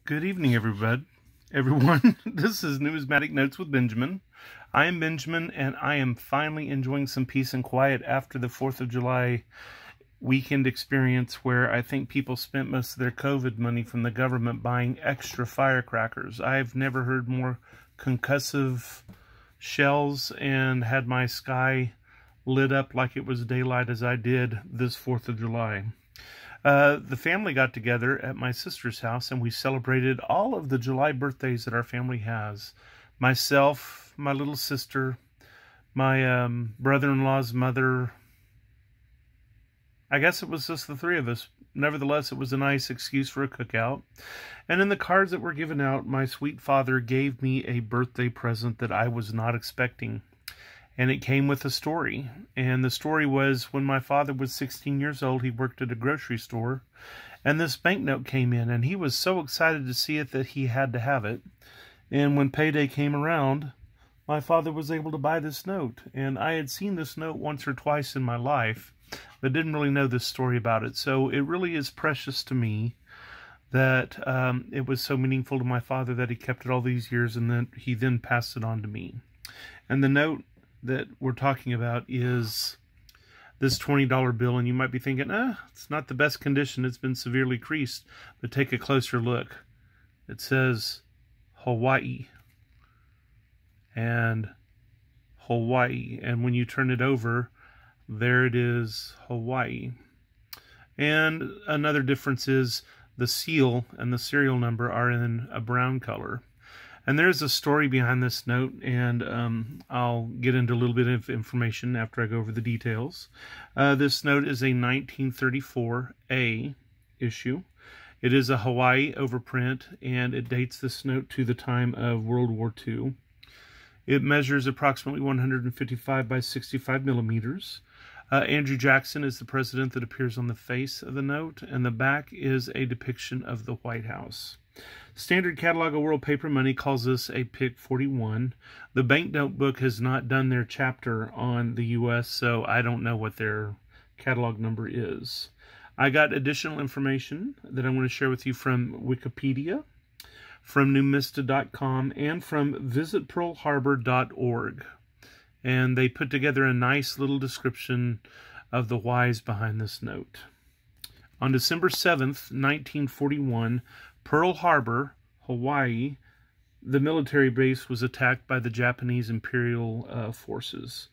Good evening, everyone. This is Numismatic Notes with Benjamin. I am Benjamin, and I am finally enjoying some peace and quiet after the 4th of July weekend experience where I think people spent most of their COVID money from the government buying extra firecrackers. I've never heard more concussive shells and had my sky lit up like it was daylight as I did this 4th of July. The family got together at my sister's house and we celebrated all of the July birthdays that our family has. Myself, my little sister, my brother-in-law's mother. I guess it was just the three of us. Nevertheless, it was a nice excuse for a cookout. And in the cards that were given out, my sweet father gave me a birthday present that I was not expecting. And it came with a story. And the story was when my father was 16 years old, he worked at a grocery store. And this banknote came in. And he was so excited to see it that he had to have it. And when payday came around, my father was able to buy this note. And I had seen this note once or twice in my life, but didn't really know this story about it. So it really is precious to me that it was so meaningful to my father that he kept it all these years. And then he then passed it on to me. And the note that we're talking about is this $20 bill, and you might be thinking, it's not the best condition, it's been severely creased, but take a closer look. It says Hawaii and Hawaii, and when you turn it over, there it is, Hawaii. And another difference is the seal and the serial number are in a brown color. And there's a story behind this note, and I'll get into a little bit of information after I go over the details. This note is a 1934A issue. It is a Hawaii overprint, and it dates this note to the time of World War II. It measures approximately 155 by 65 millimeters. Andrew Jackson is the president that appears on the face of the note, and the back is a depiction of the White House. Standard Catalog of World Paper Money calls this a PIC 41. The banknote book has not done their chapter on the U.S., so I don't know what their catalog number is. I got additional information that I'm going to share with you from Wikipedia, from numista.com, and from visitpearlharbor.org. And they put together a nice little description of the whys behind this note. On December 7th, 1941, Pearl Harbor, Hawaii, the military base was attacked by the Japanese Imperial forces.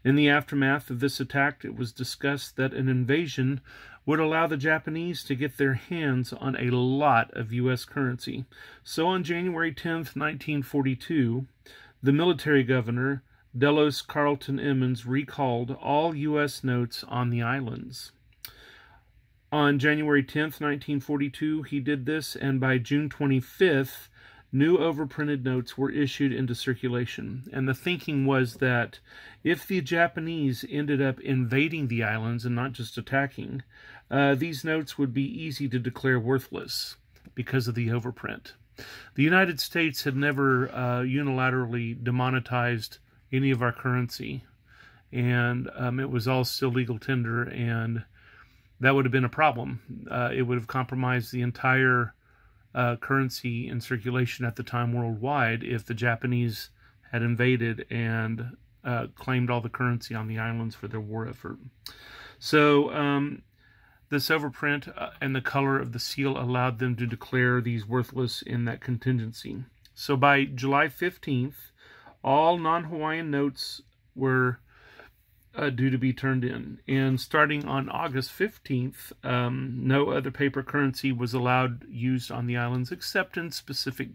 In the aftermath of this attack, it was discussed that an invasion would allow the Japanese to get their hands on a lot of U.S. currency. So on January 10th, 1942, the military governor, Delos Carlton Emmons, recalled all U.S. notes on the islands. On January 10th, 1942, he did this, and by June 25th, new overprinted notes were issued into circulation. And the thinking was that if the Japanese ended up invading the islands and not just attacking, these notes would be easy to declare worthless because of the overprint. The United States had never unilaterally demonetized any of our currency, and it was all still legal tender, and that would have been a problem. It would have compromised the entire currency in circulation at the time worldwide if the Japanese had invaded and claimed all the currency on the islands for their war effort. So this overprint and the color of the seal allowed them to declare these worthless in that contingency. So by July 15th, all non-Hawaiian notes were due to be turned in. And starting on August 15th, no other paper currency was allowed used on the islands except in specific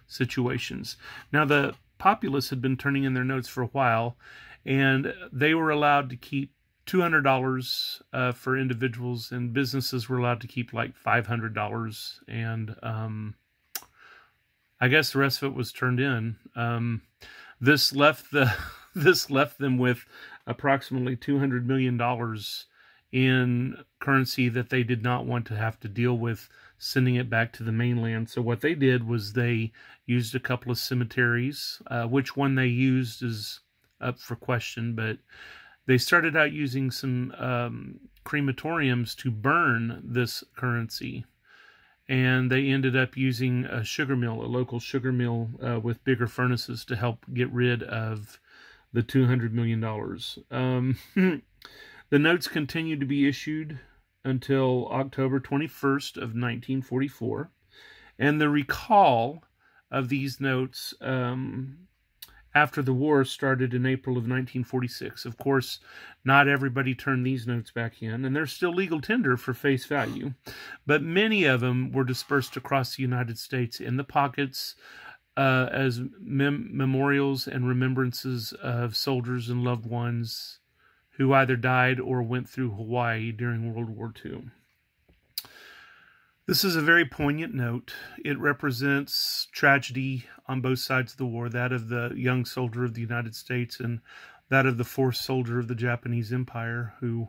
situations. Now, the populace had been turning in their notes for a while, and they were allowed to keep $200 for individuals, and businesses were allowed to keep like $500, and I guess the rest of it was turned in. This left them with approximately $200 million in currency that they did not want to have to deal with sending it back to the mainland. So what they did was they used a couple of cemeteries. Which one they used is up for question, but they started out using some crematoriums to burn this currency. and they ended up using a sugar mill, a local sugar mill with bigger furnaces to help get rid of the $200 million. The notes continued to be issued until October 21st of 1944, and the recall of these notes after the war started in April of 1946. Of course, not everybody turned these notes back in, and they're still legal tender for face value, but many of them were dispersed across the United States in the pockets as memorials and remembrances of soldiers and loved ones who either died or went through Hawaii during World War II. This is a very poignant note. It represents tragedy on both sides of the war, that of the young soldier of the United States and that of the forced soldier of the Japanese Empire, who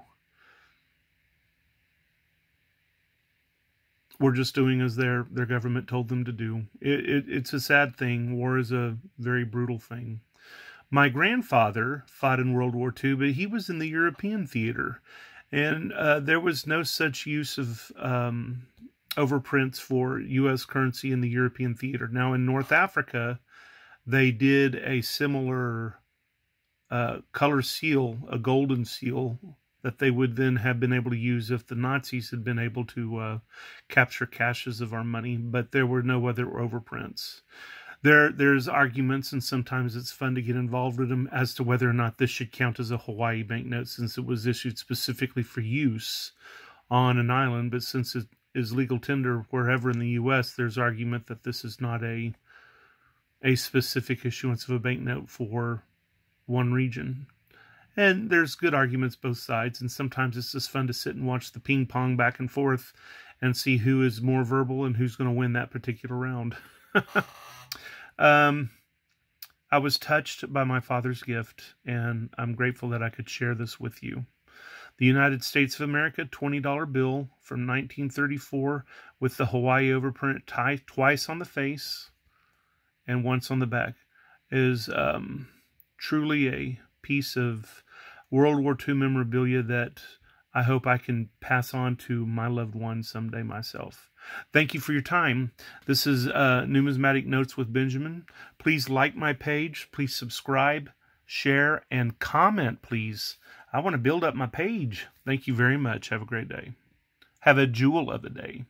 were just doing as their government told them to do. It's a sad thing. War is a very brutal thing. My grandfather fought in World War II, but he was in the European theater, and there was no such use of overprints for U.S. currency in the European theater. Now, in North Africa, they did a similar color seal, a golden seal, that they would then have been able to use if the Nazis had been able to capture caches of our money, but there were no other overprints. There's arguments, and sometimes it's fun to get involved with them, as to whether or not this should count as a Hawaii banknote, since it was issued specifically for use on an island, but since it is legal tender wherever in the U.S., there's argument that this is not a specific issuance of a banknote for one region. And there's good arguments both sides, and sometimes it's just fun to sit and watch the ping pong back and forth and see who is more verbal and who's going to win that particular round. I was touched by my father's gift, and I'm grateful that I could share this with you. The United States of America $20 bill from 1934 with the Hawaii overprint twice on the face and once on the back is truly a piece of World War II memorabilia that I hope I can pass on to my loved ones someday myself. Thank you for your time. This is Numismatic Notes with Benjamin. Please like my page. Please subscribe, share, and comment, please. I want to build up my page. Thank you very much. Have a great day. Have a jewel of a day.